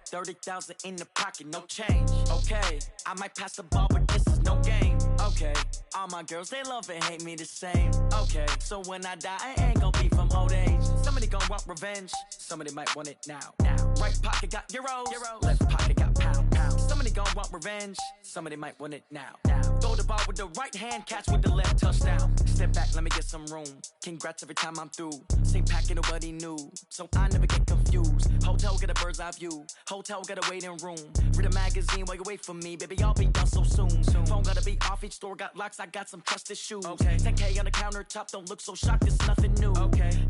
30,000 in the pocket, no change. Okay, I might pass the ball, but this is no game. Okay, all my girls, they love and hate me the same. Okay, so when I die, I ain't gon' be from old age. Somebody gon' want revenge, somebody might want it now. Right pocket got euros, left pocket got pound. Somebody gon' want revenge, somebody might want it now. Throw the ball with the right hand, catch with the left, touchdown. Step back, let me get some room. Congrats every time I'm through. Same packet, nobody knew, so I never get confused. Hotel get a bird's eye view, hotel got a waiting room. Read a magazine while you wait for me, baby, I'll be done so soon. Phone gotta be off, each store got locks, I got some trusted shoes. 10K on the countertop, don't look so shocked, it's nothing new.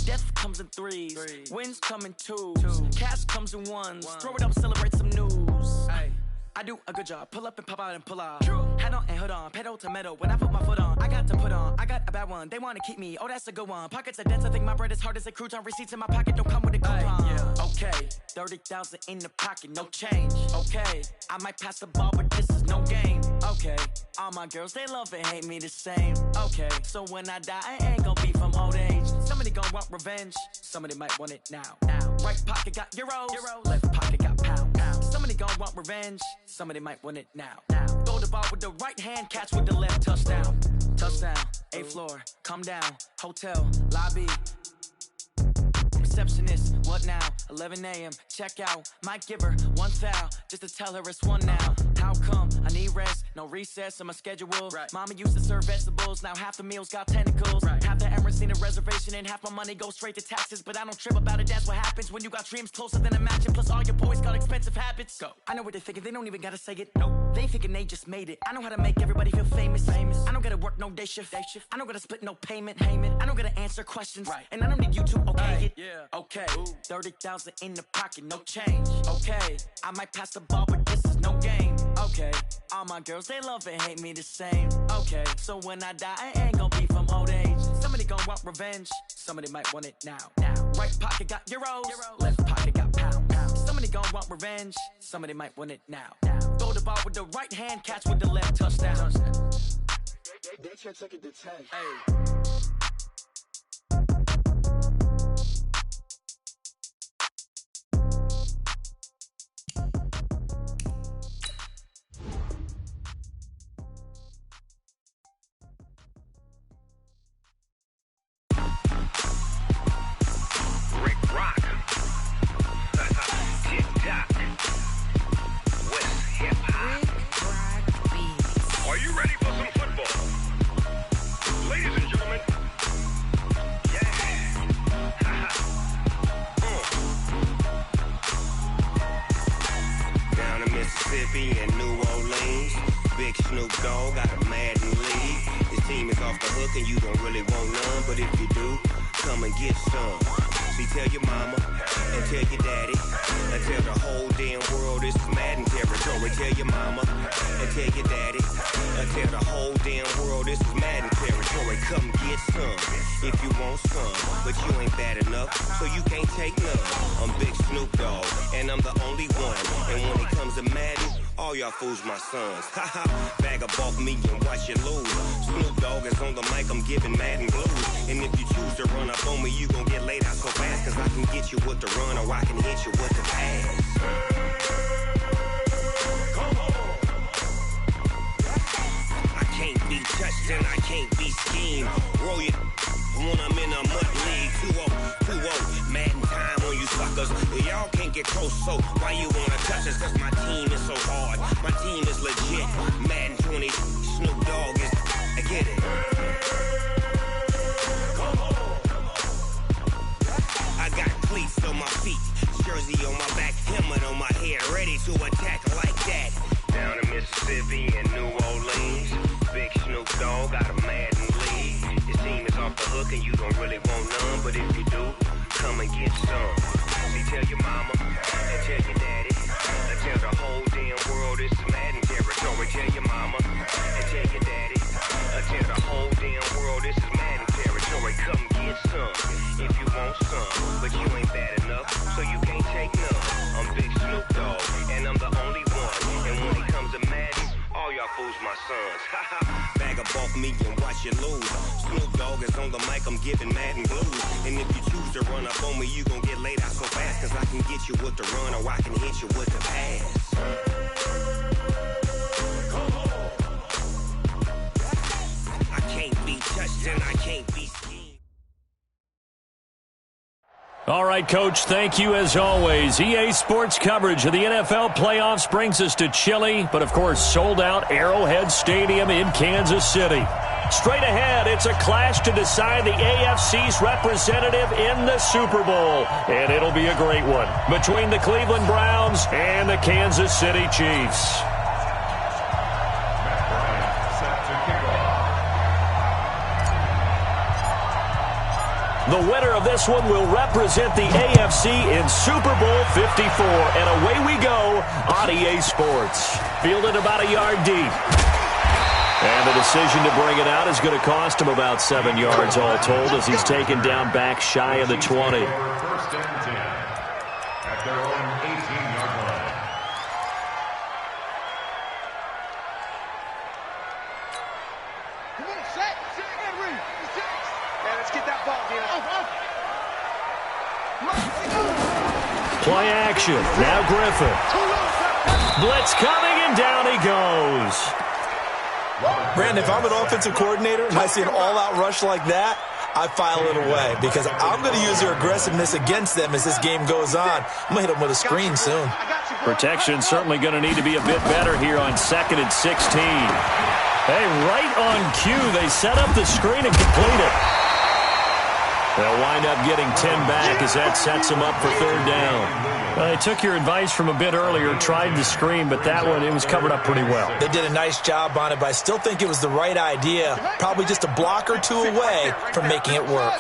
Death comes in threes, wins come in twos, cash comes in ones. Throw it up, celebrate some news. I do a good job, pull up and pop out and pull off. Head on and hood on, pedal to metal. When I put my foot on, I got to put on. I got a bad one, they wanna keep me, oh that's a good one. Pockets are dense, I think my bread is hard as a crouton. Receipts in my pocket don't come with a coupon. Okay, 30,000 in the pocket, no change. Okay, I might pass the ball, but this is no game. Okay, all my girls, they love and hate me the same. Okay, so when I die, I ain't gon' be from old age. Somebody gon' want revenge, somebody might want it now. Right pocket got euros, left pocket got pound. Somebody gon' want revenge, somebody might want it now. Throw the ball with the right hand, catch with the left, touchdown. Touchdown, 8th floor, come down, hotel, lobby. Receptionist, what now? 11 a.m., check out. Might give her one foul, just to tell her it's one now. How come? I need rest, no recess in my schedule. Mama used to serve vegetables, now half the meals got tentacles. Half the Emirates need a reservation and half my money goes straight to taxes. But I don't trip about it, that's what happens when you got dreams closer than imagine. Plus all your boys got expensive habits. Go. I know what they're thinking, they don't even gotta say it. Nope. They thinking they just made it. I know how to make everybody feel famous. I don't gotta work no day shift. I don't gotta split no payment. I don't gotta answer questions. And I don't need you to okay it. Okay, 30,000 in the pocket, no change. Okay, I might pass the ball, but this is no game. Okay, all my girls, they love and hate me the same. Okay, so when I die, I ain't gon' be from old age. Somebody gon' want revenge, somebody might want it now. Right pocket got euros, left pocket got pound. Somebody gon' want revenge, somebody might want it now. Throw the ball with the right hand, catch with the left, touchdown. They can't take it to 10. Fools my sons. Haha, bag up off me and watch you lose. Snoop Dogg is on the mic, I'm giving Madden blues. And if you choose to run up on me, you gon' get laid out so fast. Cause I can get you with the run or I can hit you with the pass. I can't be touched and I can't be schemed. Roll you when I'm in a mud league. 2-0, Madden time on you suckers. Y'all can't get close, so why you wanna touch us? Cause my team is so hard, my team is legit. Madden 20, Snoop Dogg is, I get it. I got cleats on my feet, jersey on my back, helmet on my head, ready to attack like that. Down in Mississippi and New Orleans, big Snoop Dogg got a Madden league. Your team is off the hook and you don't really want none, but if you do, come and get some. See, tell your mama and tell your daddy, and tell the whole damn world it's Madden territory. Tell your mama and tell your daddy, and tell the whole damn world this is Madden territory. Come get some if you want some, but you ain't bad enough, so you can't take none. I'm Big Snoop Dogg, and I'm the only one. And when it comes to Madden, all y'all fools my sons. Bag up off me and watch you lose. Snoop Dogg is on the mic, I'm giving Madden blues. And if you choose to run up on me, you gon' get laid out so fast. Cause I can get you with the run or I can hit you with the pass. I can't be touched and I can't be schemed. All right, Coach, thank you as always. EA Sports coverage of the NFL playoffs brings us to Chile, but of course sold out Arrowhead Stadium in Kansas City. Straight ahead, it's a clash to decide the AFC's representative in the Super Bowl, and it'll be a great one between the Cleveland Browns and the Kansas City Chiefs. The winner of this one will represent the AFC in Super Bowl 54. And away we go on EA Sports. Fielded about a yard deep. And the decision to bring it out is going to cost him about 7 yards all told as he's taken down back shy of the 20. First and 10 at their own 18-yard line. Come on, set, and read. Yeah, let's get that ball, Dino. Play action. Now Griffin. Blitz coming, and down he goes. Brandon, if I'm an offensive coordinator and I see an all-out rush like that, I file it away because I'm going to use their aggressiveness against them as this game goes on. I'm going to hit them with a screen soon. Protection certainly going to need to be a bit better here on 2nd and 16. Hey, right on cue, they set up the screen and complete it. They'll wind up getting 10 back as that sets them up for 3rd down. They took your advice from a bit earlier, tried the screen, but that one, it was covered up pretty well. They did a nice job on it, but I still think it was the right idea. Probably just a block or two away from making it work.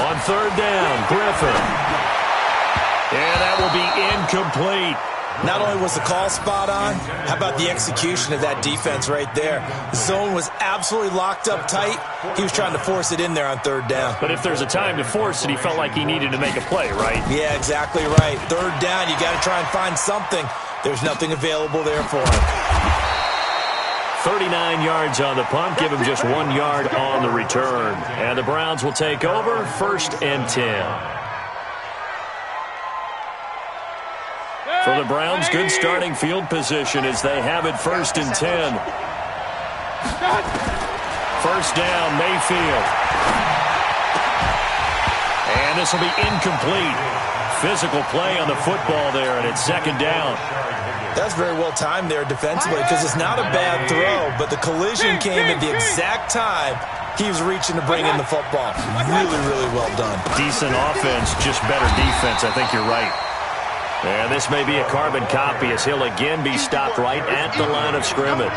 On 3rd down, Griffin. And that will be incomplete. Not only was the call spot on, how about the execution of that defense right there? The zone was absolutely locked up tight. He was trying to force it in there on 3rd down. But if there's a time to force it, he felt like he needed to make a play, right? Yeah, exactly right. 3rd down, you got to try and find something. There's nothing available there for him. 39 yards on the punt, give him just 1 yard on the return. And the Browns will take over 1st and 10. For the Browns, good starting field position as they have it 1st and 10. 1st down, Mayfield. And this will be incomplete. Physical play on the football there, and it's 2nd down. That's very well timed there defensively because it's not a bad throw, but the collision came at the exact time he was reaching to bring in the football. Really, really well done. Decent offense, just better defense. I think you're right. And this may be a carbon copy as he'll again be stopped right at the line of scrimmage.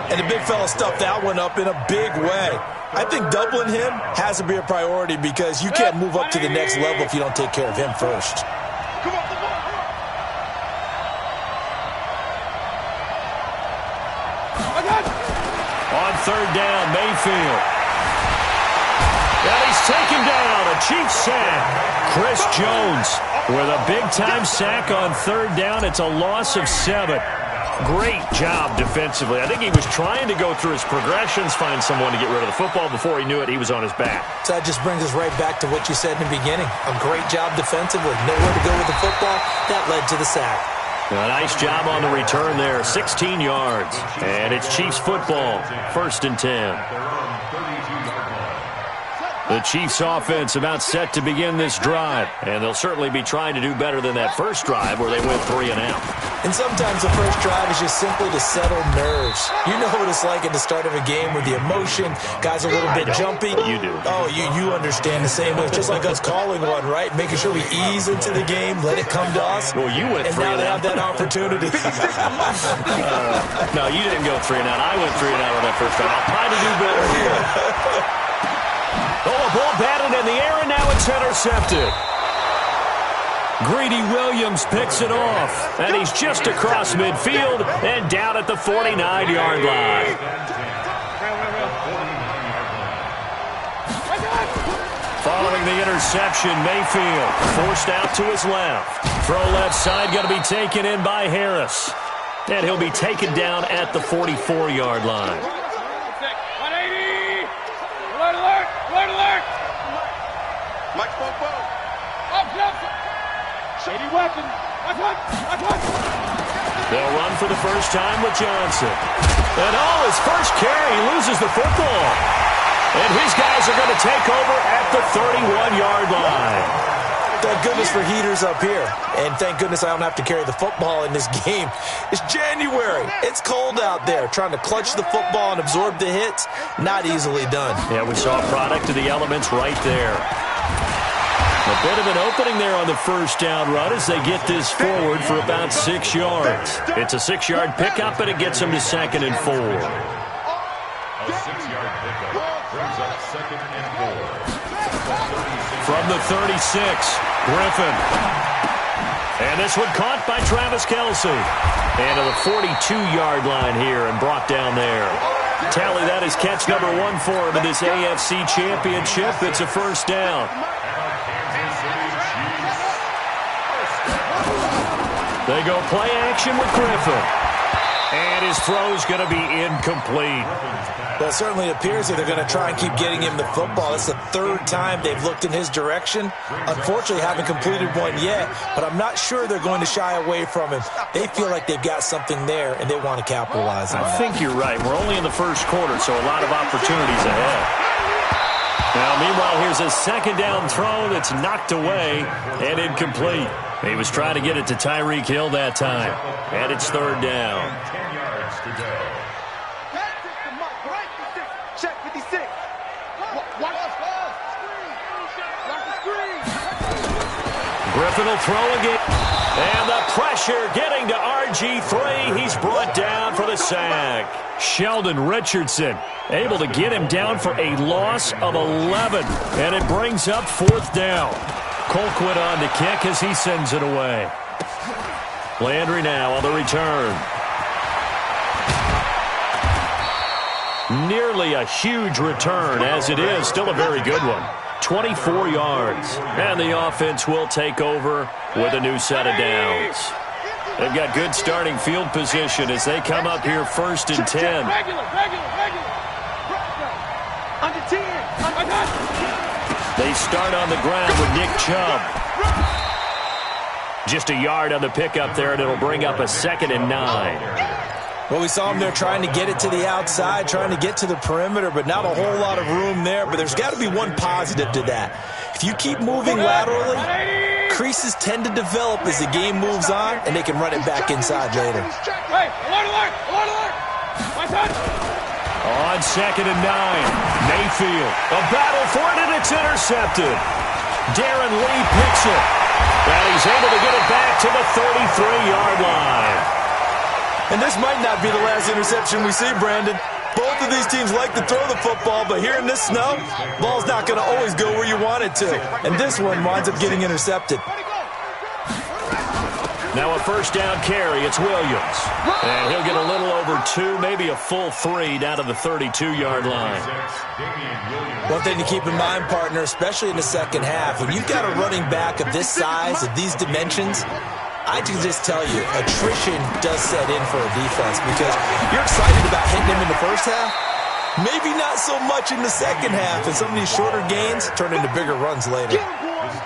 And the big fella stuffed that one up in a big way. I think doubling him has to be a priority because you can't move up to the next level if you don't take care of him first. On 3rd down, Mayfield. And he's taken down, a Chiefs sack. Chris Jones with a big-time sack on 3rd down. It's a loss of 7. Great job defensively. I think he was trying to go through his progressions, find someone to get rid of the football. Before he knew it, he was on his back. So that just brings us right back to what you said in the beginning. A great job defensively. Nowhere to go with the football. That led to the sack. A nice job on the return there. 16 yards. And it's Chiefs football. 1st and 10. The Chiefs offense about set to begin this drive. And they'll certainly be trying to do better than that first drive where they went 3 and out. And sometimes the first drive is just simply to settle nerves. You know what it's like at the start of a game with the emotion. Guys are a little bit jumpy. You do. Oh, you understand the same way. Just like us calling one, right? Making sure we ease into the game, let it come to us. Well, you went 3 and now they out. have that opportunity. No, you didn't go 3 and out. I went 3 and out on that first drive. I'll try to do better here. Oh, a ball batted in the air, and now it's intercepted. Greedy Williams picks it off, and he's just across midfield and down at the 49-yard line. Following the interception, Mayfield forced out to his left. Throw left side going to be taken in by Harris. And he'll be taken down at the 44-yard line. 180! Alert, alert! Alert, alert! Mike, up! Shady weapon! Watch one! They'll run for the first time with Johnson. And his first carry, loses the football. And his guys are going to take over at the 31-yard line. Thank goodness for heaters up here. And thank goodness I don't have to carry the football in this game. It's January. It's cold out there. Trying to clutch the football and absorb the hits, not easily done. Yeah, we saw a product of the elements right there. A bit of an opening there on the first down run as they get this forward for about 6 yards. It's a 6-yard pickup, and it gets them to 2nd and 4. A 6-yard pickup brings up 2nd and 4. From the 36, Griffin. And this one caught by Travis Kelce. And to the 42-yard line here and brought down there. Tally, that is catch number 1 for him in this AFC Championship. It's a first down. They go play action with Griffin. And his throw's going to be incomplete. Well, it certainly appears that they're going to try and keep getting him the football. It's the 3rd time they've looked in his direction. Unfortunately, haven't completed one yet, but I'm not sure they're going to shy away from him. They feel like they've got something there, and they want to capitalize on it. I think you're right. We're only in the first quarter, so a lot of opportunities ahead. Now, meanwhile, here's a 2nd down throw that's knocked away and incomplete. He was trying to get it to Tyreek Hill that time. And it's 3rd down. 10 yards to go. Check 56. Watch the screen. Griffin will throw again. And the pressure getting to RG3. He's brought down for the sack. Sheldon Richardson able to get him down for a loss of 11. And it brings up 4th down. Colquitt on to kick as he sends it away. Landry now on the return. Nearly a huge return as it is. Still a very good one. 24 yards. And the offense will take over with a new set of downs. They've got good starting field position as they come up here 1st and 10. Regular. Under 10. They start on the ground with Nick Chubb. Just a yard on the pickup there, and it'll bring up a 2nd and 9. Well, we saw him there trying to get it to the outside, trying to get to the perimeter, but not a whole lot of room there. But there's got to be one positive to that. If you keep moving laterally, creases tend to develop as the game moves on, and they can run it back inside later. Hey, alert! My son! On 2nd and 9, Mayfield. A battle for it, and it's intercepted. Darren Lee picks it. And he's able to get it back to the 33-yard line. And this might not be the last interception we see, Brandon. Both of these teams like to throw the football, but here in this snow, ball's not going to always go where you want it to. And this one winds up getting intercepted. Now a 1st down carry. It's Williams. And he'll get a little over 2, maybe a full 3 down to the 32-yard line. One thing to keep in mind, partner, especially in the second half, when you've got a running back of this size, of these dimensions, I can just tell you, attrition does set in for a defense because you're excited about hitting him in the first half. Maybe not so much in the second half, and some of these shorter gains turn into bigger runs later.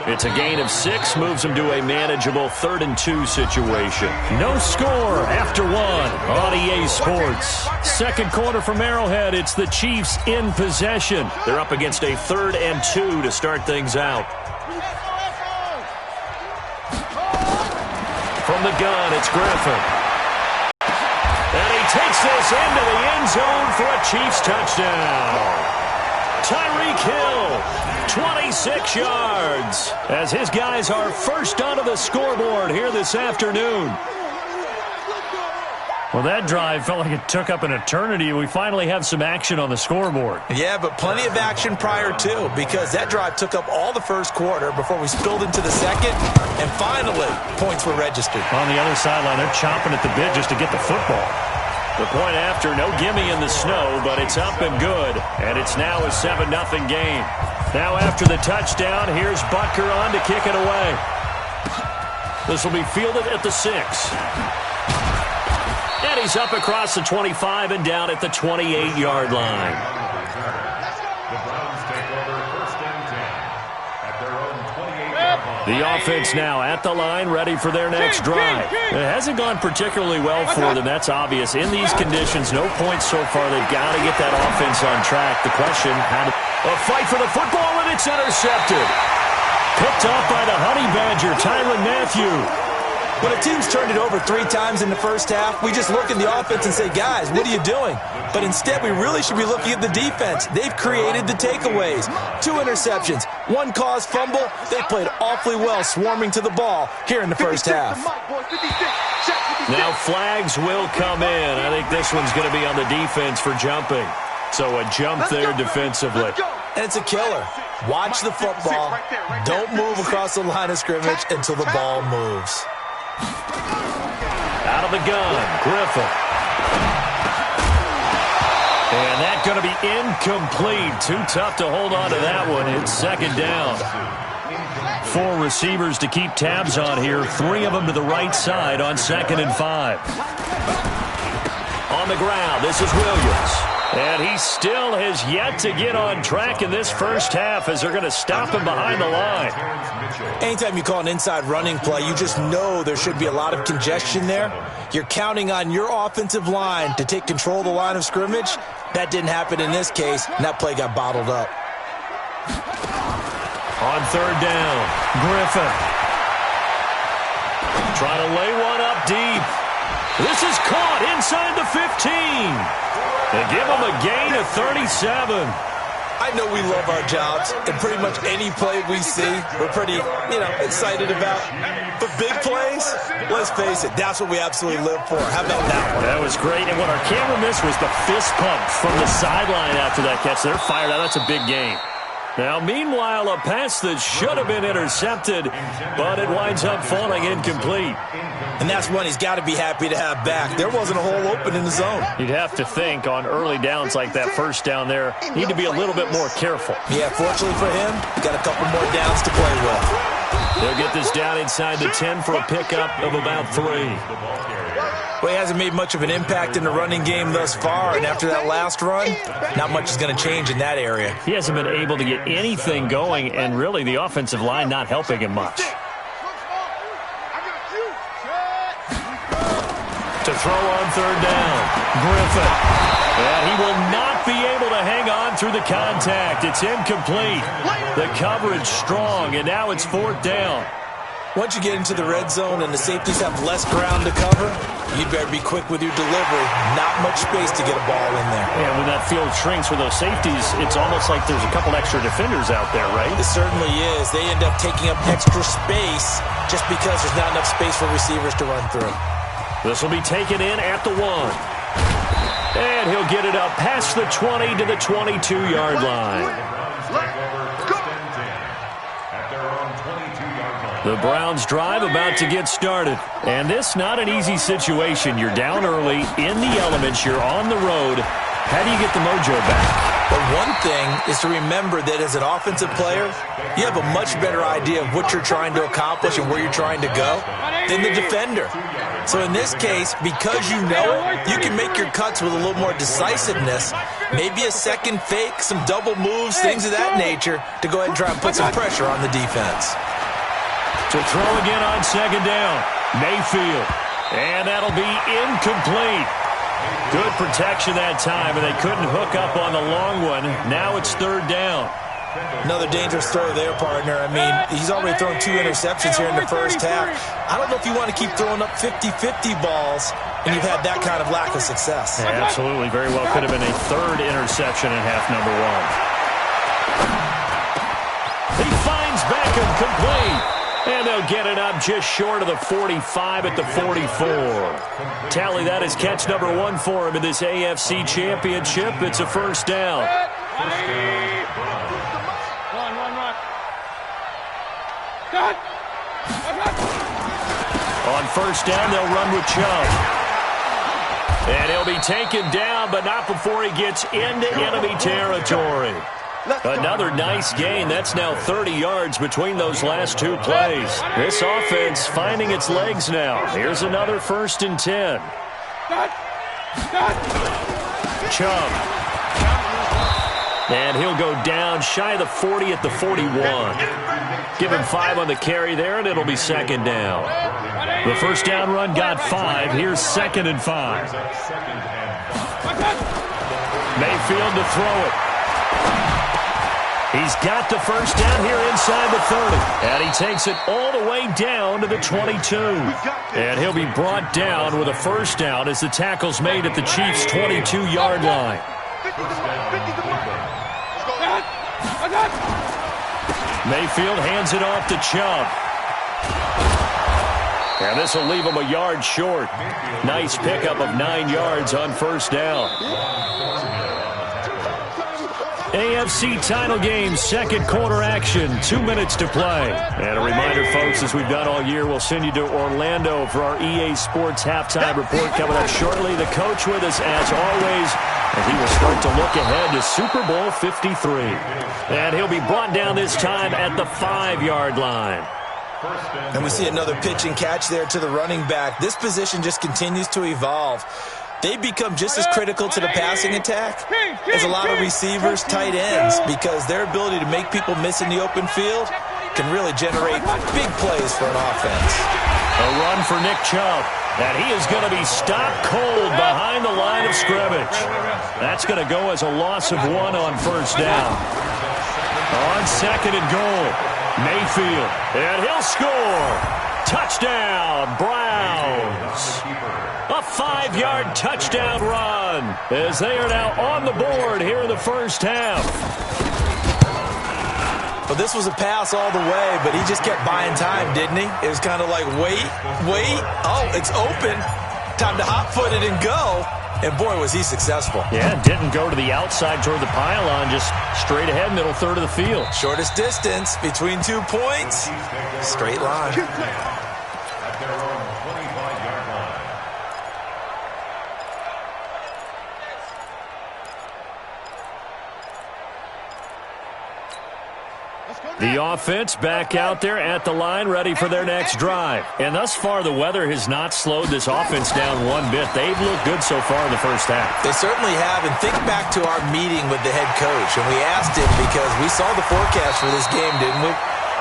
It's a gain of 6, moves him to a manageable 3rd and 2 situation. No score after 1 on EA Sports. Second quarter from Arrowhead, it's the Chiefs in possession. They're up against a 3rd and 2 to start things out. From the gun, it's Griffin. And he takes this into the end zone for a Chiefs touchdown. Tyreek Hill, 26 yards, as his guys are first onto the scoreboard here this afternoon. Well, that drive felt like it took up an eternity, and we finally have some action on the scoreboard. Yeah, but plenty of action prior to, because that drive took up all the first quarter before we spilled into the second, and finally, points were registered. On the other sideline, they're chomping at the bit just to get the football. The point after, no gimme in the snow, but it's up and good, and it's now a 7-0 game. Now after the touchdown, here's Butker on to kick it away. This will be fielded at the 6. And he's up across the 25 and down at the 28-yard line. The Browns take over 1st and 10 at their own 28-yard line. The offense now at the line, ready for their next drive. It hasn't gone particularly well for them, that's obvious. In these conditions, no points so far. They've got to get that offense on track. The question, a fight for the football, and it's intercepted. Picked off by the Honey Badger, Tyrann Mathieu. When a team's turned it over 3 times in the first half, we just look at the offense and say, guys, what are you doing? But instead, we really should be looking at the defense. They've created the takeaways. 2 interceptions, 1 caused fumble. They played awfully well swarming to the ball here in the first half. Now flags will come in. I think this one's going to be on the defense for jumping. So a jump there defensively. And it's a killer. Watch the football. Don't move across the line of scrimmage until the ball moves. Out of the gun, Griffin. And that's going to be incomplete. Too tough to hold on to that one. It's 2nd down. 4 receivers to keep tabs on here. 3 of them to the right side on 2nd and 5. On the ground, this is Williams. And he still has yet to get on track in this first half as they're going to stop him behind the line. Anytime you call an inside running play, you just know there should be a lot of congestion there. You're counting on your offensive line to take control of the line of scrimmage. That didn't happen in this case, and that play got bottled up. On 3rd down, Griffin. Trying to lay one up deep. This is caught inside the 15. They give him a gain of 37. I know we love our jobs, and pretty much any play we see, we're pretty, excited about. But big plays, let's face it, that's what we absolutely live for. How about that one? That was great, and what our camera missed was the fist pump from the sideline after that catch. They're fired out. That's a big gain. Now, meanwhile, a pass that should have been intercepted, but it winds up falling incomplete. And that's one he's got to be happy to have back. There wasn't a hole open in the zone. You'd have to think on early downs like that first down there, need to be a little bit more careful. Yeah, fortunately for him, got a couple more downs to play with. They'll get this down inside the 10 for a pickup of about 3. Well, he hasn't made much of an impact in the running game thus far, and after that last run, not much is going to change in that area. He hasn't been able to get anything going, and really the offensive line not helping him much. To throw on 3rd down, Griffin. And he will not be able to hang on through the contact. It's incomplete. The coverage strong, and now it's 4th down. Once you get into the red zone and the safeties have less ground to cover, you'd better be quick with your delivery. Not much space to get a ball in there. And when that field shrinks for those safeties, it's almost like there's a couple extra defenders out there, right? It certainly is. They end up taking up extra space just because there's not enough space for receivers to run through. This will be taken in at the 1. And he'll get it up past the 20 to the 22-yard line. The Browns drive about to get started. And this not an easy situation. You're down early, in the elements, you're on the road. How do you get the mojo back? But one thing is to remember that as an offensive player, you have a much better idea of what you're trying to accomplish and where you're trying to go than the defender. So in this case, because you know it, you can make your cuts with a little more decisiveness, maybe a second fake, some double moves, things of that nature, to go ahead and try and put some pressure on the defense. To throw again on 2nd down, Mayfield. And that'll be incomplete. Good protection that time, and they couldn't hook up on the long one. Now it's 3rd down. Another dangerous throw there, partner. I mean, he's already thrown 2 interceptions here in the first half. I don't know if you want to keep throwing up 50-50 balls and you've had that kind of lack of success. Yeah, absolutely. Very well could have been a 3rd interception in half number 1. He finds Beckham complete. And they'll get it up just short of the 45 at the 44. Tally, that is catch number 1 for him in this AFC Championship. It's a 1st down. On 1st down, they'll run with Chubb. And he'll be taken down, but not before he gets into enemy territory. Another nice gain. That's now 30 yards between those last 2 plays. This offense finding its legs now. Here's another 1st and 10. Chubb. And he'll go down shy of the 40 at the 41. Give him 5 on the carry there, and it'll be second down. The first down run got 5. Here's 2nd and 5. Mayfield to throw it. He's got the first down here inside the 30. And he takes it all the way down to the 22. And he'll be brought down with a first down as the tackle's made at the Chiefs' 22-yard line. Mayfield hands it off to Chubb. And this will leave him a yard short. Nice pickup of 9 yards on first down. AFC title game, second quarter action, 2 minutes to play. And a reminder, folks, as we've done all year, we'll send you to Orlando for our EA Sports halftime report coming up shortly. The coach with us, as always, and he will start to look ahead to Super Bowl 53. And he'll be brought down this time at the 5-yard line. And we see another pitch and catch there to the running back. This position just continues to evolve. They become just as critical to the passing attack as a lot of receivers, tight ends, because their ability to make people miss in the open field can really generate big plays for an offense. A run for Nick Chubb, and he is going to be stopped cold behind the line of scrimmage. That's going to go as a loss of 1 on first down. On 2nd and goal, Mayfield, and he'll score. Touchdown, Browns. A 5-yard touchdown run as they are now on the board here in the first half. Well, this was a pass all the way, but he just kept buying time, didn't he? It was kind of like, wait. Oh, it's open. Time to hot-foot it and go. And, boy, was he successful. Yeah, didn't go to the outside toward the pylon, just straight ahead, middle third of the field. Shortest distance between 2 points. Straight line. At their own 25-yard line. The offense back out there at the line, ready for their next drive. And thus far, the weather has not slowed this offense down one bit. They've looked good so far in the first half. They certainly have. And think back to our meeting with the head coach. And we asked him because we saw the forecast for this game, didn't we?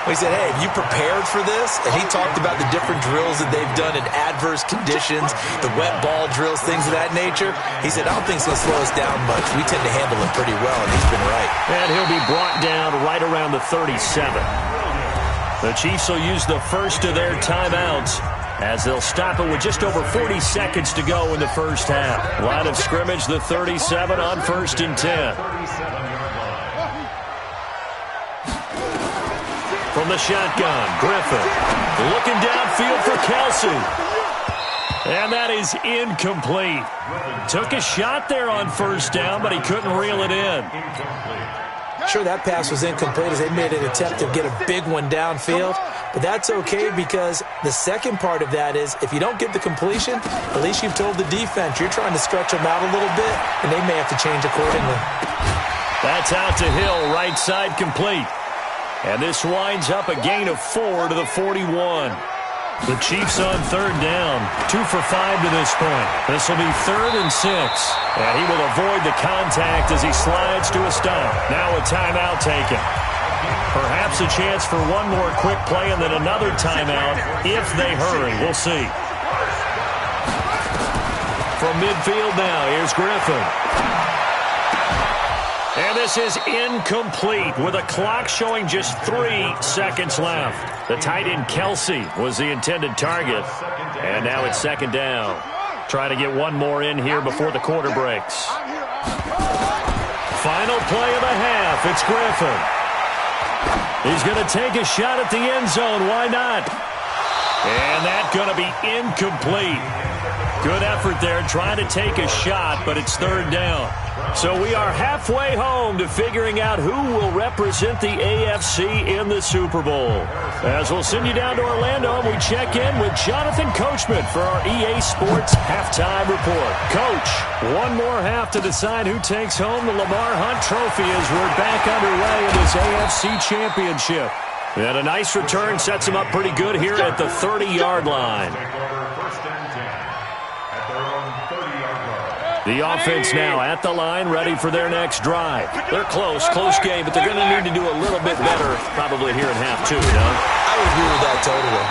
We said, hey, have you prepared for this? And he talked about the different drills that they've done in adverse conditions, the wet ball drills, things of that nature. He said, I don't think it's going to slow us down much. We tend to handle it pretty well, and he's been right. And he'll be brought down right around the 37. The Chiefs will use the first of their timeouts as they'll stop it with just over 40 seconds to go in the first half. Line of scrimmage, the 37 on 1st and 10. From the shotgun, Griffin looking downfield for Kelsey. And that is incomplete. Took a shot there on first down, but he couldn't reel it in. Sure, that pass was incomplete as they made an attempt to get a big one downfield. But that's okay because the second part of that is if you don't get the completion, at least you've told the defense you're trying to stretch them out a little bit, and they may have to change accordingly. That's out to Hill, right side complete. And this winds up a gain of 4 to the 41. The Chiefs on 3rd down, 2 for 5 to this point. This will be 3rd and 6. And he will avoid the contact as he slides to a stop. Now a timeout taken. Perhaps a chance for one more quick play and then another timeout if they hurry. We'll see. From midfield now, here's Griffin. And this is incomplete with a clock showing just 3 seconds left. The tight end Kelsey was the intended target. And now it's 2nd down. Trying to get one more in here before the quarter breaks. Final play of the half. It's Griffin. He's going to take a shot at the end zone. Why not? And that's going to be incomplete. Good effort there trying to take a shot, but it's 3rd down. So we are halfway home to figuring out who will represent the AFC in the Super Bowl. As we'll send you down to Orlando and we check in with Jonathan Coachman for our EA Sports Halftime Report. Coach, one more half to decide who takes home the Lamar Hunt Trophy as we're back underway in this AFC Championship. And a nice return sets him up pretty good here at the 30-yard line. Take over 1st and 10 at their own The offense now at the line, ready for their next drive. They're close game, but they're going to need to do a little bit better probably here in half two, no? I would agree with that totally.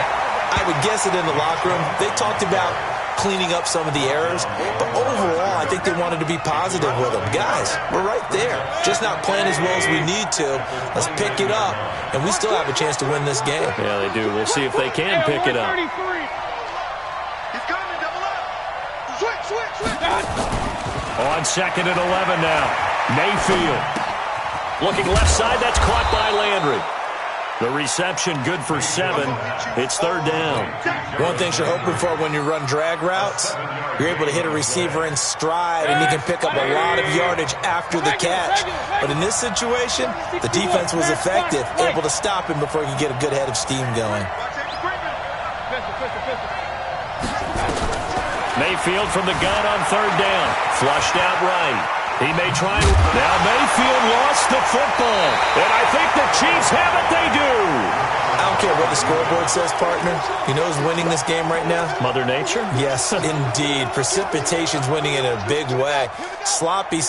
I would guess it in the locker room. They talked about cleaning up some of the errors, but overall, I think they wanted to be positive with them. Guys, we're right there. Just not playing as well as we need to. Let's pick it up, and we still have a chance to win this game. Yeah, they do. We'll see if they can pick it up. He's coming, double up. Switch. On 2nd and 11 now. Mayfield. Looking left side, that's caught by Landry. The reception good for 7. It's 3rd down. One thing you're hoping for when you run drag routes, you're able to hit a receiver in stride, and you can pick up a lot of yardage after the catch. But in this situation, the defense was effective, able to stop him before he could get a good head of steam going. Mayfield from the gun on 3rd down. Flushed out right. He may try. Now Mayfield lost the football. And I think the Chiefs have it. They do. I don't care what the scoreboard says, partner. You know who's winning this game right now? Mother Nature? Yes, indeed. Precipitation's winning in a big way. Sloppy.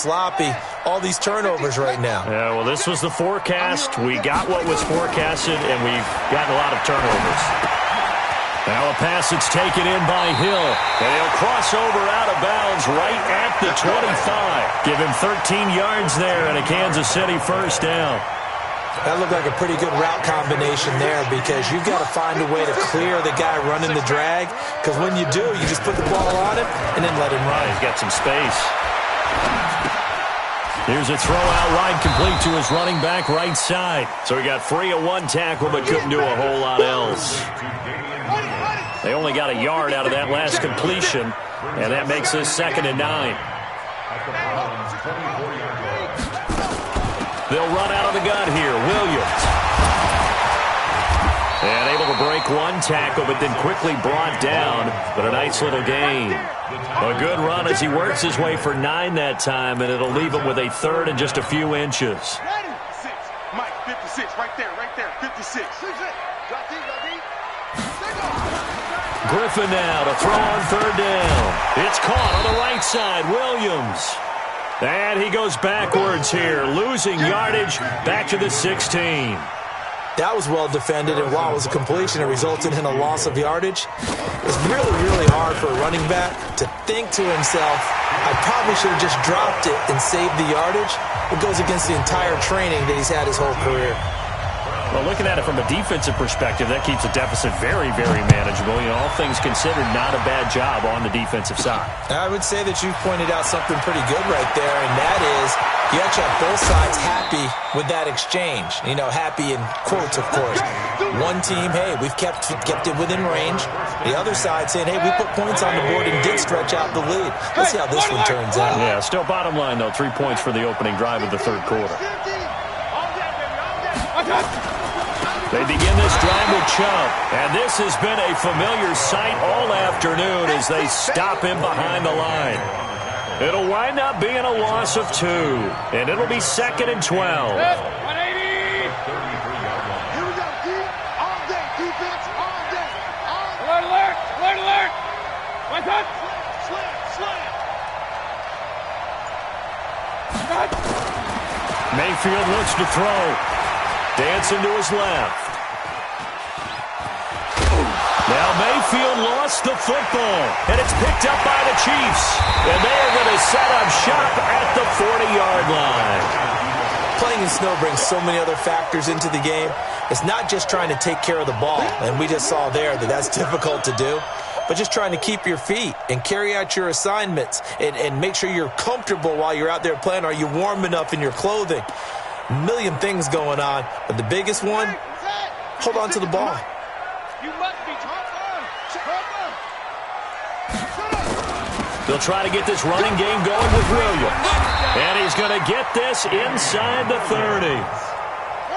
All these turnovers right now. Yeah, well, this was the forecast. We got what was forecasted, and we've gotten a lot of turnovers. Now a pass that's taken in by Hill. And he'll cross over out of bounds right at the 25. Give him 13 yards there and a Kansas City 1st down. That looked like a pretty good route combination there, because you've got to find a way to clear the guy running the drag, because when you do, you just put the ball on him and then let him run. He's got some space. Here's a throw out wide, complete to his running back right side. So he got free of 1 tackle but couldn't do a whole lot else. They only got a yard out of that last completion, and that makes this 2nd and 9. They'll run out of the gun here. Williams. And able to break 1 tackle, but then quickly brought down. But a nice little gain. A good run as he works his way for 9 that time, and it'll leave him with a 3rd and just a few inches. Mike, 56, right there, 56. Griffin now to throw on 3rd down. It's caught on the right side. Williams. And he goes backwards here, losing yardage back to the 16. That was well defended, and while it was a completion, it resulted in a loss of yardage. It's really hard for a running back to think to himself, I probably should have just dropped it and saved the yardage. It goes against the entire training that he's had his whole career. Well, looking at it from a defensive perspective, that keeps a deficit very manageable. You know, all things considered, not a bad job on the defensive side. I would say that you've pointed out something pretty good right there, and that is you actually have both sides happy with that exchange. You know, happy in quotes, of course. One team, hey, we've kept it within range. The other side saying, hey, we put points on the board and did stretch out the lead. Let's see how this one turns out. Yeah, still bottom line, though, 3 points for the opening drive of the 3rd quarter. They begin this drive with Chubb, and this has been a familiar sight all afternoon as they stop him behind the line. It'll wind up being a loss of 2, and it'll be 2nd and 12. 180! Here we go, D. All day, defense, all day. Alert! What's up? Slam! Mayfield looks to throw. Dancing to his left. Now Mayfield lost the football, and it's picked up by the Chiefs. And they are going to set up shop at the 40-yard line. Playing in snow brings so many other factors into the game. It's not just trying to take care of the ball, and we just saw there that that's difficult to do, but just trying to keep your feet and carry out your assignments and make sure you're comfortable while you're out there playing. Are you warm enough in your clothing? A million things going on, but the biggest one, hold on to the ball. You must be They'll try to get this running game going with Williams. And he's going to get this inside the 30.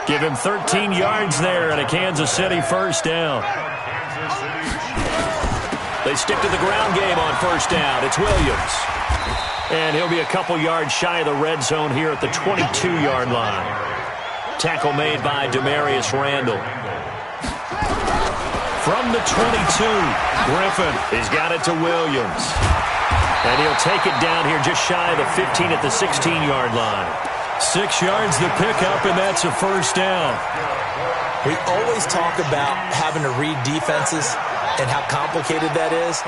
Give him 13 yards there and a Kansas City 1st down. They stick to the ground game on 1st down. It's Williams. And he'll be a couple yards shy of the red zone here at the 22-yard line. Tackle made by Demarius Randall. From the 22, Griffin has got it to Williams. And he'll take it down here just shy of the 15 at the 16-yard line. 6 yards the pickup, and that's a first down. We always talk about having to read defenses and how complicated that is.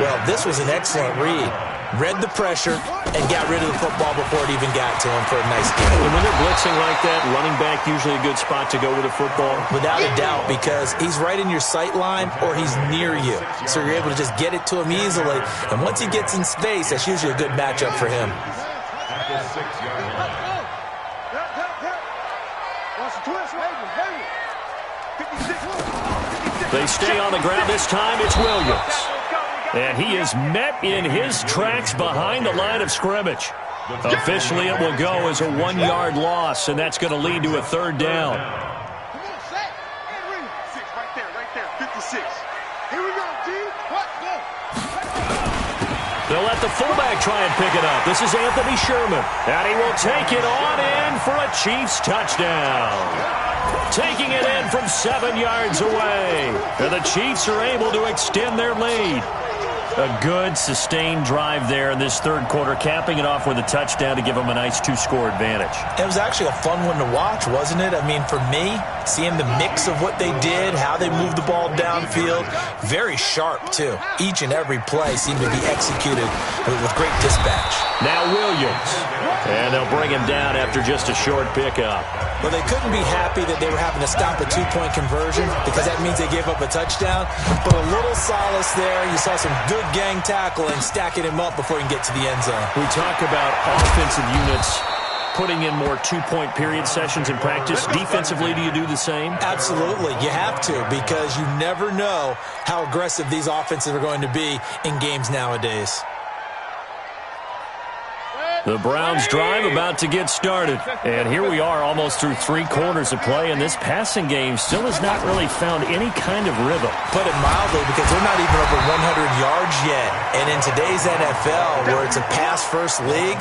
Well, this was an excellent read. Read the pressure and got rid of the football before it even got to him for a nice game. And when they're blitzing like that, running back usually a good spot to go with the football. Without a doubt, because he's right in your sight line or he's near you. So you're able to just get it to him easily. And once he gets in space, that's usually a good matchup for him. At the 6-yard line. They stay on the ground this time. It's Williams. And he is met in his tracks behind the line of scrimmage. Officially, it will go as a 1-yard loss, and that's going to lead to a third down. Right there, 56. Here we go, G. They'll let the fullback try and pick it up. This is Anthony Sherman, and he will take it on in for a Chiefs touchdown. Taking it in from 7 yards away. And the Chiefs are able to extend their lead. A good, sustained drive there in this third quarter, capping it off with a touchdown to give them a nice 2-score advantage. It was actually a fun one to watch, wasn't it? I mean, for me, seeing the mix of what they did, how they moved the ball downfield, very sharp, too. Each and every play seemed to be executed with great dispatch. Now Williams. And they'll bring him down after just a short pickup. Well, they couldn't be happy that they were having to stop a 2-point conversion because that means they gave up a touchdown. But a little solace there. You saw some good gang tackling, stacking him up before he can get to the end zone. We talk about offensive units putting in more 2-point period sessions in practice. Defensively, do you do the same? Absolutely. You have to, because you never know how aggressive these offenses are going to be in games nowadays. The Browns drive about to get started. And here we are almost through 3 quarters of play, and this passing game still has not really found any kind of rhythm. Put it mildly, because they're not even over 100 yards yet. And in today's NFL, where it's a pass-first league,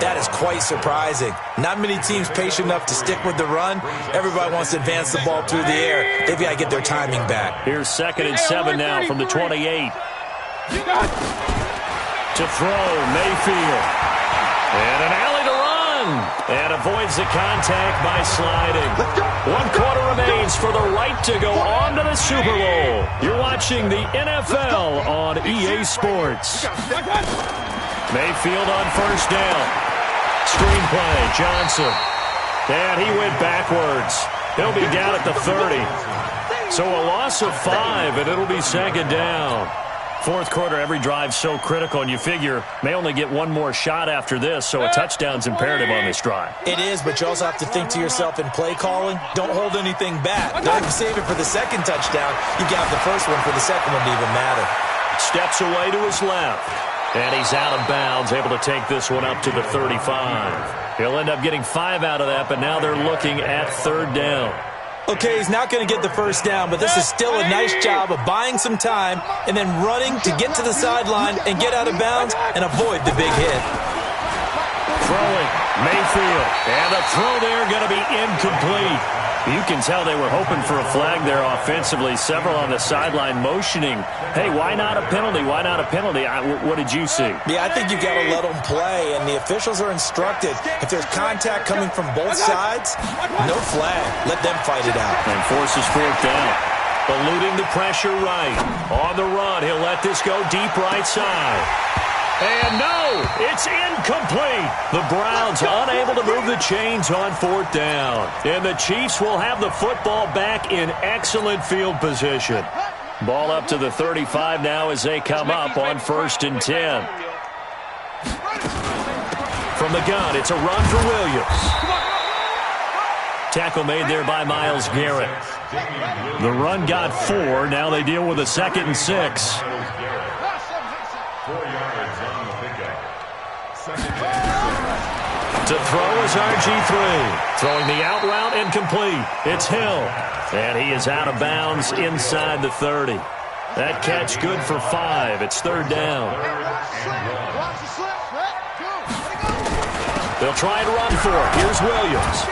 that is quite surprising. Not many teams patient enough to stick with the run. Everybody wants to advance the ball through the air. They've got to get their timing back. Here's 2nd and 7 now from the 28. To throw, Mayfield. And an alley to run. And avoids the contact by sliding. 1 quarter remains for the right to go on to the Super Bowl. You're watching the NFL on EA Sports. Mayfield on first down. Screenplay, Johnson. And he went backwards. He'll be down at the 30. So a loss of 5, and it'll be 2nd down. Fourth quarter, every drive so critical, and you figure may only get one more shot after this, so a touchdown's imperative on this drive. It is, but you also have to think to yourself in play calling, don't hold anything back. Don't save it for the second touchdown. You got the first one for the second one to even matter. Steps away to his left, and he's out of bounds, able to take this one up to the 35. He'll end up getting 5 out of that, but now they're looking at 3rd down. Okay, he's not going to get the first down, but this is still a nice job of buying some time and then running to get to the sideline and get out of bounds and avoid the big hit. Throwing, Mayfield, and the throw there going to be incomplete. You can tell they were hoping for a flag there offensively. Several on the sideline motioning, hey, why not a penalty? Why not a penalty? What did you see? Yeah, I think you've got to let them play, and the officials are instructed. If there's contact coming from both sides, no flag. Let them fight it out. And forces 4th down. Eluding the pressure right. On the run, he'll let this go deep right side. And no, it's incomplete. The Browns unable to move the chains on 4th down. And the Chiefs will have the football back in excellent field position. Ball up to the 35 now as they come up on 1st and 10. From the gun, it's a run for Williams. Tackle made there by Myles Garrett. The run got 4. Now they deal with a 2nd and 6. 4 yards on the pickup. 2nd down. To throw is RG3. Throwing the out route incomplete. It's Hill. And he is out of bounds inside the 30. That catch good for 5. It's 3rd down. They'll try and run for it. Here's Williams.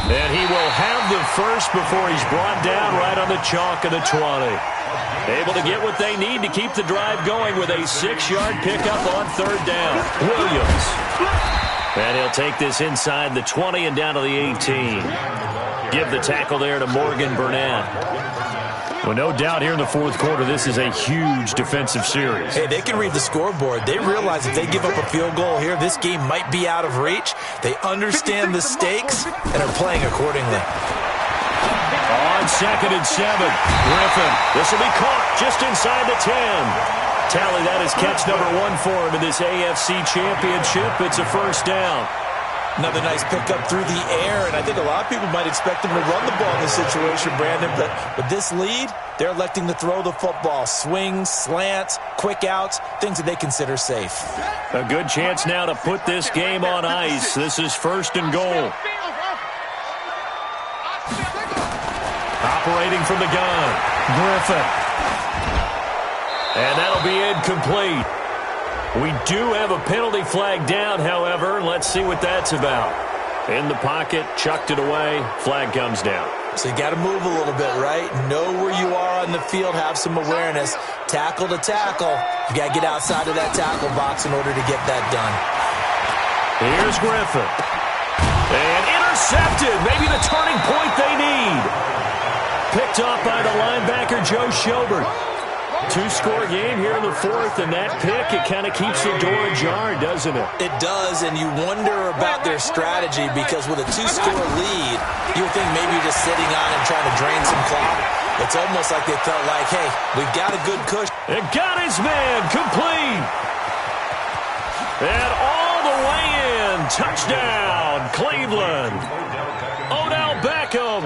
And he will have the first before he's brought down right on the chalk of the 20. Able to get what they need to keep the drive going with a 6-yard pickup on third down. Williams. And he'll take this inside the 20 and down to the 18. Give the tackle there to Morgan Burnett. Well, no doubt here in the fourth quarter, this is a huge defensive series. Hey, they can read the scoreboard. They realize if they give up a field goal here, this game might be out of reach. They understand the stakes and are playing accordingly. On 2nd and 7, Griffin. This will be caught just inside the 10. Tally, that is catch number 1 for him in this AFC Championship. It's a first down. Another nice pickup through the air, and I think a lot of people might expect him to run the ball in this situation, Brandon, but with this lead, they're electing to throw the football. Swings, slants, quick outs, things that they consider safe. A good chance now to put this game on ice. This is first and goal. Operating from the gun, Griffin. And that'll be incomplete. We do have a penalty flag down, however. Let's see what that's about. In the pocket, chucked it away, flag comes down. So you got to move a little bit, right? Know where you are on the field, have some awareness. Tackle to tackle. You got to get outside of that tackle box in order to get that done. Here's Griffin. And intercepted. Maybe the turning point they need. Picked off by the linebacker, Joe Schobert. 2-score game here in the fourth, and that pick, it kind of keeps the door ajar, doesn't it? It does, and you wonder about their strategy because with a 2-score lead, you would think maybe you're just sitting on and trying to drain some clock. It's almost like they felt like, hey, we've got a good cushion. And got his man complete. And all the way in. Touchdown, Cleveland. Odell Beckham,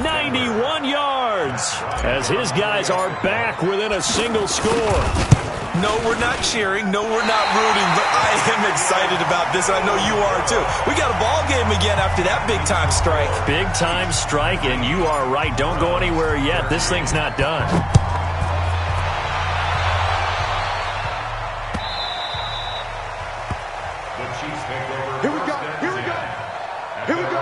91 yards, as his guys are back within a single score. No, we're not cheering. No, we're not rooting, but I am excited about this. I know you are, too. We got a ball game again after that big-time strike. Big-time strike, and you are right. Don't go anywhere yet. This thing's not done. Here we go. Here we go. Here we go.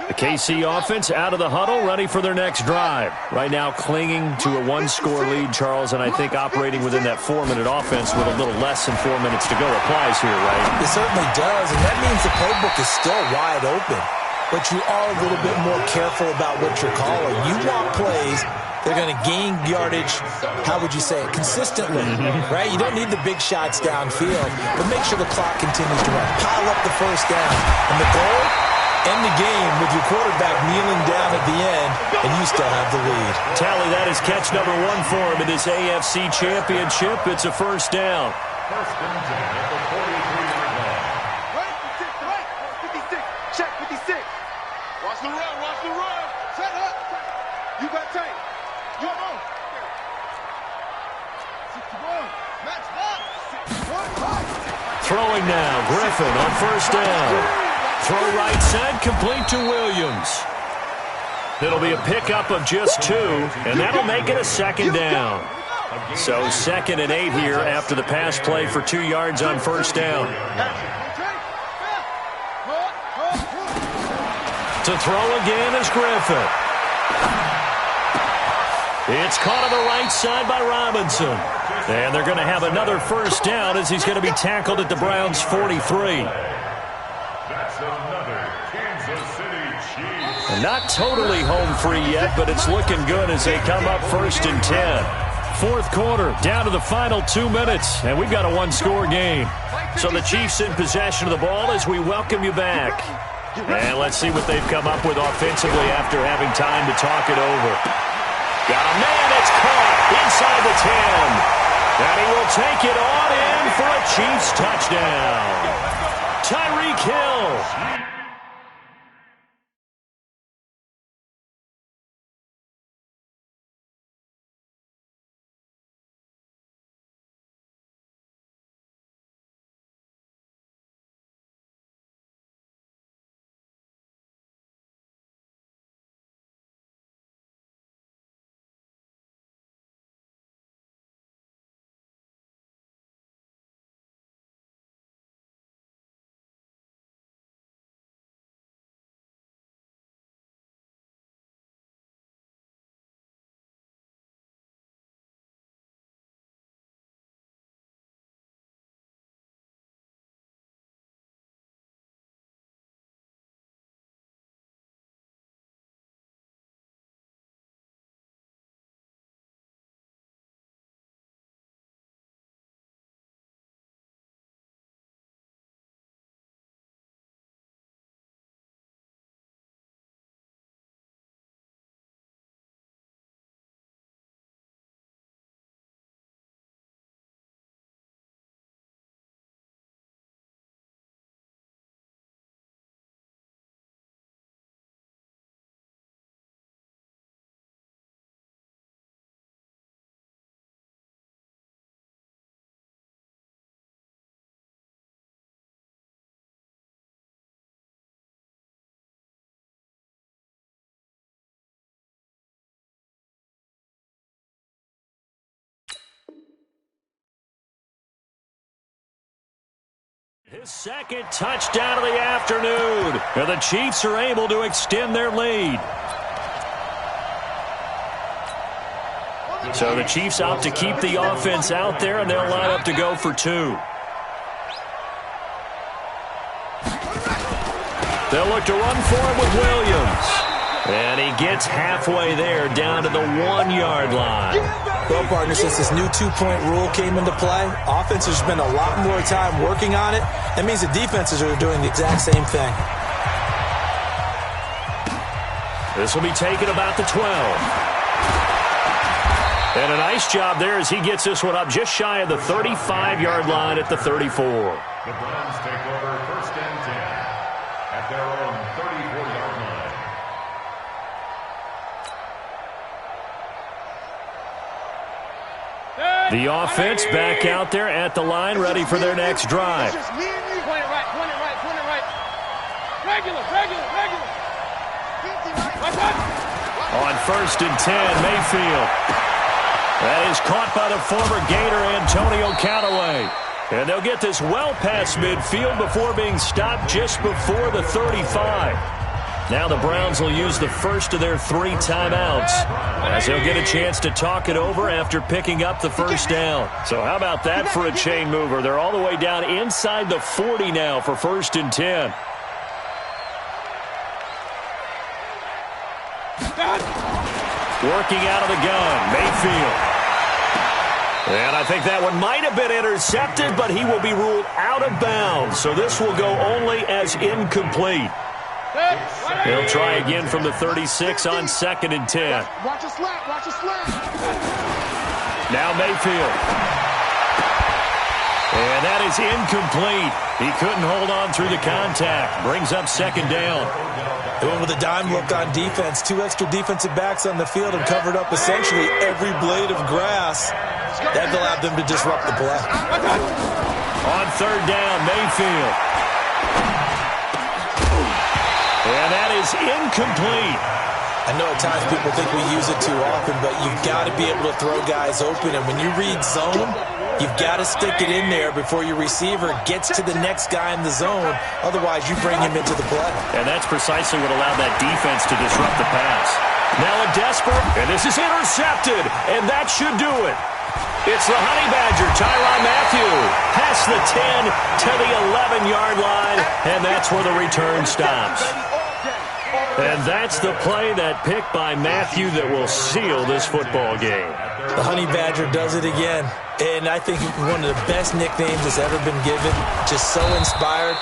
The KC offense out of the huddle, ready for their next drive. Right now clinging to a 1-score lead, Charles, and I think operating within that 4-minute offense with a little less than 4 minutes to go applies here, right? It certainly does, and that means the playbook is still wide open. But you are a little bit more careful about what you're calling. You want plays that are going to gain yardage, how would you say it, consistently, right? You don't need the big shots downfield, but make sure the clock continues to run. Pile up the first down. And the goal, end the game with your quarterback kneeling down at the end, and you still have the lead. Tally, that is catch number 1 for him in this AFC Championship. It's a first down. First and 10 at the 43-yard line. Right, 56. Check 56. Watch the run. Watch the run. Set up. You got tape. You on. 61. Match up. 61. Throwing now, Griffin on first down. Throw right side, complete to Williams. It'll be a pickup of just 2, and that'll make it a second down. So 2nd and 8 here after the pass play for 2 yards on first down. To throw again is Griffin. It's caught on the right side by Robinson. And they're going to have another first down as he's going to be tackled at the Browns' 43. That's another Kansas City Chiefs. And not totally home free yet, but it's looking good as they come up first and 10. Fourth quarter, down to the final 2 minutes, and we've got a 1-score game. So the Chiefs in possession of the ball as we welcome you back. And let's see what they've come up with offensively after having time to talk it over. Got a man that's caught inside the 10. And he will take it on in for a Chiefs touchdown. Tyreek Hill. His second touchdown of the afternoon. And the Chiefs are able to extend their lead. So the Chiefs opt to keep the offense out there, and they'll line up to go for 2. They'll look to run for it with Williams. And he gets halfway there, down to the 1-yard line. Well, partner, since this new 2-point rule came into play, offenses spend a lot more time working on it. That means the defenses are doing the exact same thing. This will be taken about the 12. And a nice job there as he gets this one up just shy of the 35-yard line at the 34. The Browns take over 1st and 10 at their own 34-yard line. The offense back out there at the line, ready for their next drive. Point it right, point it right, point it right. Regular. On 1st and 10, Mayfield. That is caught by the former Gator, Antonio Callaway. And they'll get this well past midfield before being stopped just before the 35. Now the Browns will use the first of their 3 timeouts as they'll get a chance to talk it over after picking up the first down. So how about that for a chain mover? They're all the way down inside the 40 now for 1st and 10. Working out of the gun, Mayfield. And I think that one might have been intercepted, but he will be ruled out of bounds. So this will go only as incomplete. He'll try again from the 36 on 2nd and 10. Watch a slap. Now Mayfield. And that is incomplete. He couldn't hold on through the contact. Brings up 2nd down. They went with a dime look on defense. 2 extra defensive backs on the field and covered up essentially every blade of grass. That allowed them to disrupt the play. On 3rd down, Mayfield. And that is incomplete. I know at times people think we use it too often, but you've got to be able to throw guys open. And when you read zone, you've got to stick it in there before your receiver gets to the next guy in the zone. Otherwise, you bring him into the play. And that's precisely what allowed that defense to disrupt the pass. Now a desperate, and this is intercepted, and that should do it. It's the Honey Badger, Tyrann Mathieu, past the 10 to the 11-yard line, and that's where the return stops. And that's the play, that pick by Mathieu, that will seal this football game. The Honey Badger does it again. And I think one of the best nicknames that's ever been given. Just so inspired.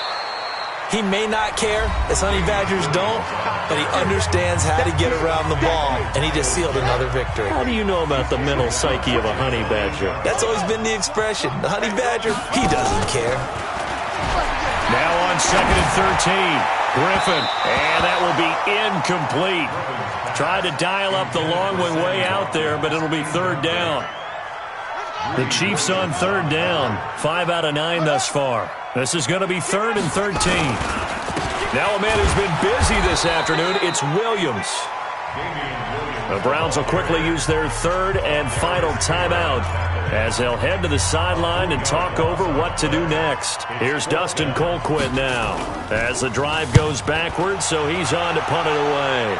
He may not care, as Honey Badgers don't, but he understands how to get around the ball, and he just sealed another victory. How do you know about the mental psyche of a Honey Badger? That's always been the expression. The Honey Badger, he doesn't care. Now on 2nd and 13, Griffin, and that will be incomplete. Tried to dial up the long one way out there, but it'll be 3rd down. The Chiefs on 3rd down, 5 out of 9 thus far. This is going to be 3rd and 13. Now a man who's been busy this afternoon, it's Williams. The Browns will quickly use their 3rd and final timeout as they'll head to the sideline and talk over what to do next. Here's Dustin Colquitt now as the drive goes backwards, so he's on to punt it away.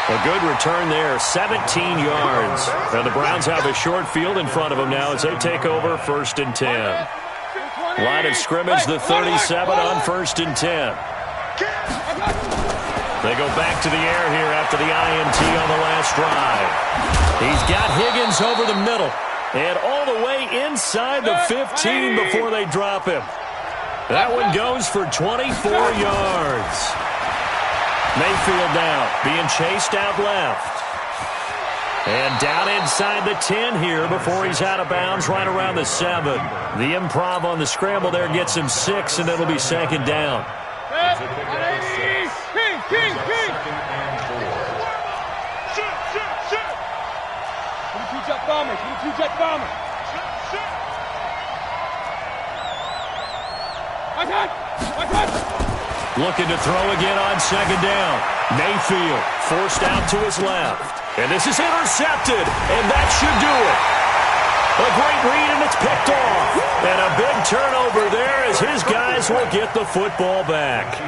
A good return there, 17 yards. And the Browns have a short field in front of them now as they take over 1st and 10. Line of scrimmage, the 37 on 1st and 10. They go back to the air here after the INT on the last drive. He's got Higgins over the middle and all the way inside the 15 before they drop him. That one goes for 24 yards. Mayfield now being chased out left. And down inside the 10 here before he's out of bounds right around the 7. The improv on the scramble there gets him 6, and it'll be 2nd down. Looking to throw again on 2nd down. Mayfield forced out to his left. And this is intercepted, and that should do it. A great read, and it's picked off. And a big turnover there as his guys will get the football back.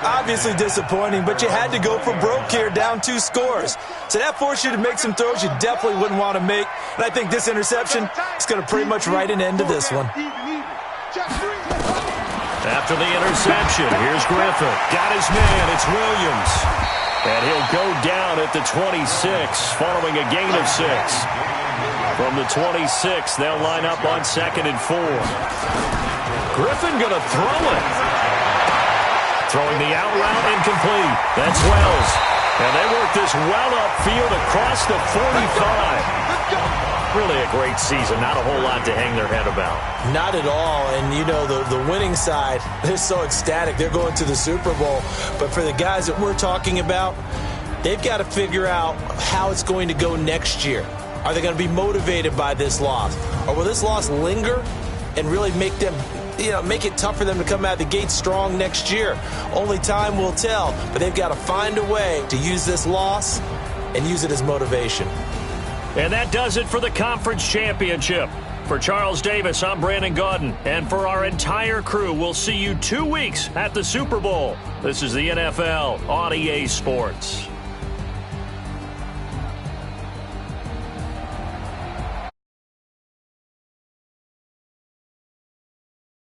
Obviously disappointing, but you had to go for broke here, down 2 scores. So that forced you to make some throws you definitely wouldn't want to make. And I think this interception is going to pretty much write an end to this one. After the interception, here's Griffin. Got his man, it's Williams. And he'll go down at the 26 following a gain of 6. From the 26, they'll line up on 2nd and 4. Griffin going to throw it. Throwing the out route incomplete. That's Wells. And they work this well upfield across the 45. Really a great season. Not a whole lot to hang their head about. Not at all. And, you know, the winning side, they're so ecstatic. They're going to the Super Bowl. But for the guys that we're talking about, they've got to figure out how it's going to go next year. Are they going to be motivated by this loss? Or will this loss linger and really make them, make it tough for them to come out of the gate strong next year? Only time will tell, but they've got to find a way to use this loss and use it as motivation. And that does it for the conference championship. For Charles Davis, I'm Brandon Gaudin. And for our entire crew, we'll see you 2 weeks at the Super Bowl. This is the NFL on EA Sports.